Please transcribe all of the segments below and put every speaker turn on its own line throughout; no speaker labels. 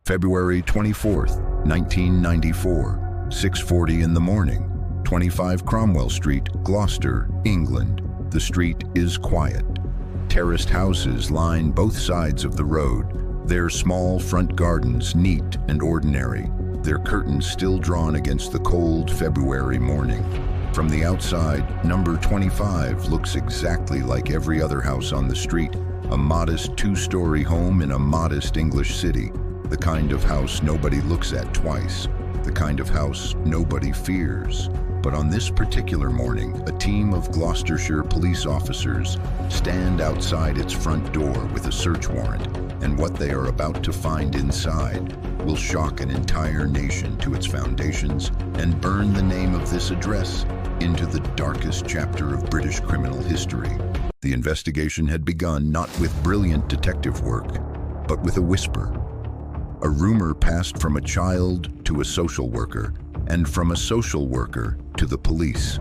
February 24th, 1994, 6:40 in the morning, 25 Cromwell Street, Gloucester, England. The street is quiet. Terraced houses line both sides of the road, their small front gardens neat and ordinary, their curtains still drawn against the cold February morning. From the outside, number 25 looks exactly like every other house on the street, a modest two-story home in a modest English city, the kind of house nobody looks at twice, the kind of house nobody fears. But on this particular morning, a team of Gloucestershire police officers stand outside its front door with a search warrant, and what they are about to find inside will shock an entire nation to its foundations and burn the name of this address into the darkest chapter of British criminal history. The investigation had begun not with brilliant detective work, but with a whisper. A rumor passed from a child to a social worker, and from a social worker to the police.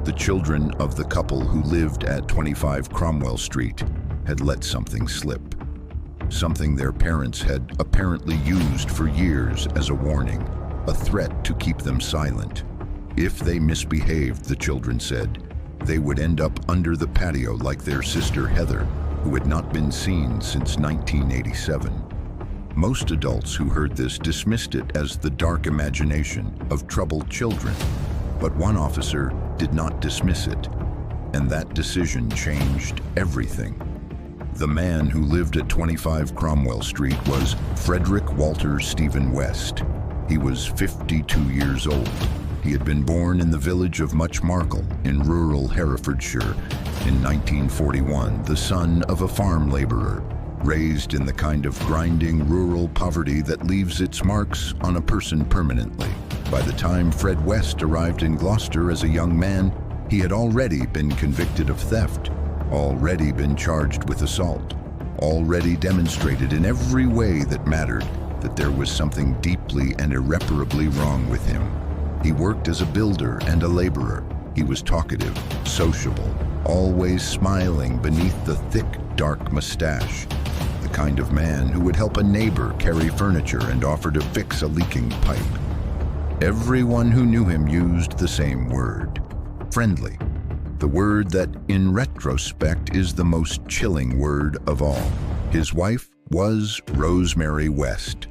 The children of the couple who lived at 25 Cromwell Street had let something slip. Something their parents had apparently used for years as a warning, a threat to keep them silent. If they misbehaved, the children said, they would end up under the patio like their sister Heather, who had not been seen since 1987. Most adults who heard this dismissed it as the dark imagination of troubled children, but one officer did not dismiss it, and that decision changed everything. The man who lived at 25 Cromwell Street was Frederick Walter Stephen West. He was 52 years old. He had been born in the village of Muchmarcle in rural Herefordshire in 1941, the son of a farm laborer, raised in the kind of grinding rural poverty that leaves its marks on a person permanently. By the time Fred West arrived in Gloucester as a young man, he had already been convicted of theft, already been charged with assault, already demonstrated in every way that mattered that there was something deeply and irreparably wrong with him. He worked as a builder and a laborer. He was talkative, sociable, always smiling beneath the thick, dark mustache. The kind of man who would help a neighbor carry furniture and offer to fix a leaking pipe. Everyone who knew him used the same word: friendly. The word that, in retrospect, is the most chilling word of all. His wife was Rosemary West.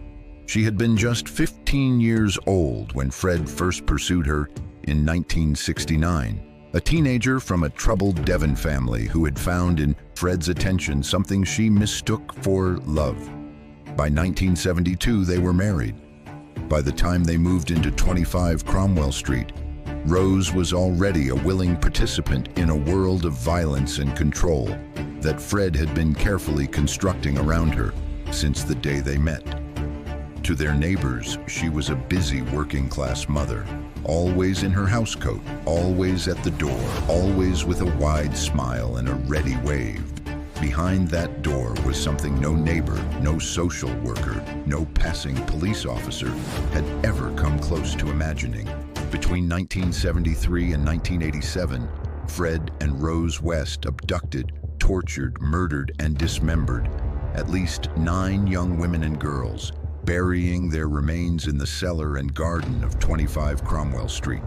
She had been just 15 years old when Fred first pursued her in 1969. A teenager from a troubled Devon family who had found in Fred's attention something she mistook for love. By 1972, they were married. By the time they moved into 25 Cromwell Street, Rose was already a willing participant in a world of violence and control that Fred had been carefully constructing around her since the day they met. To their neighbors, she was a busy working-class mother, always in her housecoat, always at the door, always with a wide smile and a ready wave. Behind that door was something no neighbor, no social worker, no passing police officer had ever come close to imagining. Between 1973 and 1987, Fred and Rose West abducted, tortured, murdered, and dismembered at least 9 young women and girls, burying their remains in the cellar and garden of 25 Cromwell Street.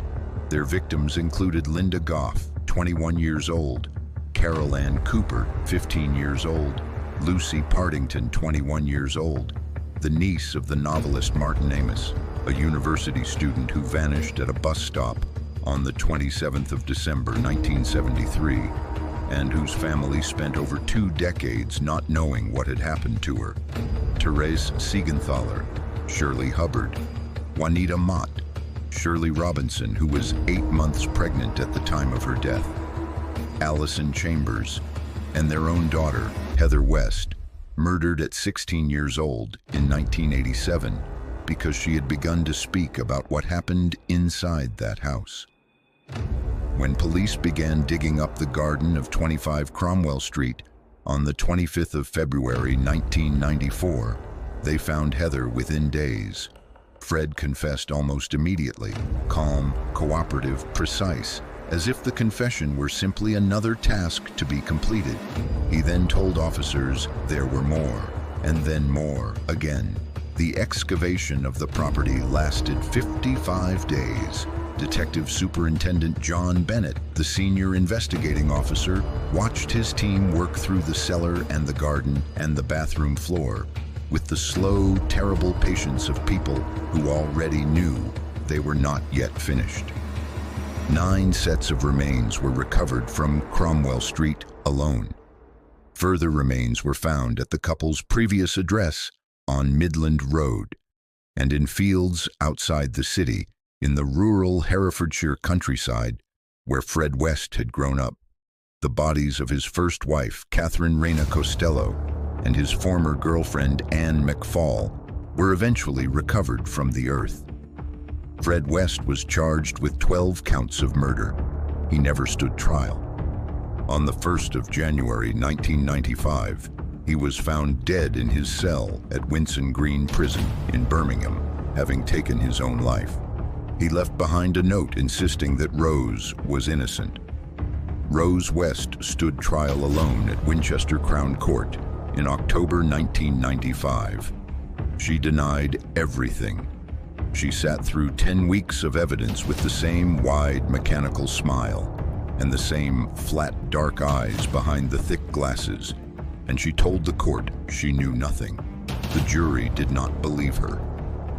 Their victims included Linda Goff, 21 years old, Carol Ann Cooper, 15 years old, Lucy Partington, 21 years old, the niece of the novelist Martin Amis, a university student who vanished at a bus stop on the 27th of December, 1973, and whose family spent over 2 decades not knowing what had happened to her. Therese Siegenthaler, Shirley Hubbard, Juanita Mott, Shirley Robinson, who was 8 months pregnant at the time of her death, Allison Chambers, and their own daughter, Heather West, murdered at 16 years old in 1987 because she had begun to speak about what happened inside that house. When police began digging up the garden of 25 Cromwell Street on the 25th of February 1994, they found Heather within days. Fred confessed almost immediately, calm, cooperative, precise, as if the confession were simply another task to be completed. He then told officers there were more, and then more again. The excavation of the property lasted 55 days. Detective Superintendent John Bennett, the senior investigating officer, watched his team work through the cellar and the garden and the bathroom floor with the slow, terrible patience of people who already knew they were not yet finished. 9 sets of remains were recovered from Cromwell Street alone. Further remains were found at the couple's previous address on Midland Road and in fields outside the city in the rural Herefordshire countryside where Fred West had grown up. The bodies of his first wife, Catherine Reyna Costello, and his former girlfriend, Anne McFall, were eventually recovered from the earth. Fred West was charged with 12 counts of murder. He never stood trial. On the 1st of January 1995, he was found dead in his cell at Winson Green Prison in Birmingham, having taken his own life. He left behind a note insisting that Rose was innocent. Rose West stood trial alone at Winchester Crown Court in October 1995. She denied everything. She sat through 10 weeks of evidence with the same wide, mechanical smile and the same flat, dark eyes behind the thick glasses, and she told the court she knew nothing. The jury did not believe her.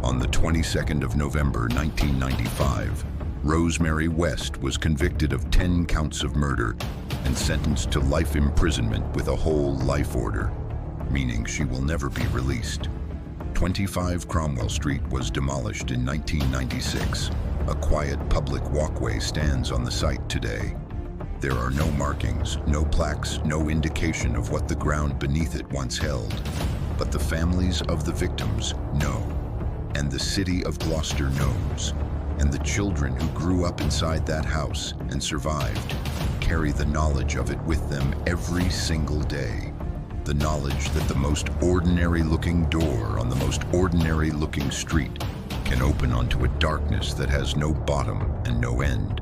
On the 22nd of November 1995, Rosemary West was convicted of 10 counts of murder and sentenced to life imprisonment with a whole life order, meaning she will never be released. 25 Cromwell Street was demolished in 1996. A quiet public walkway stands on the site today. There are no markings, no plaques, no indication of what the ground beneath it once held. But the families of the victims know, and the city of Gloucester knows, and the children who grew up inside that house and survived carry the knowledge of it with them every single day. The knowledge that the most ordinary-looking door on the most ordinary-looking street can open onto a darkness that has no bottom and no end.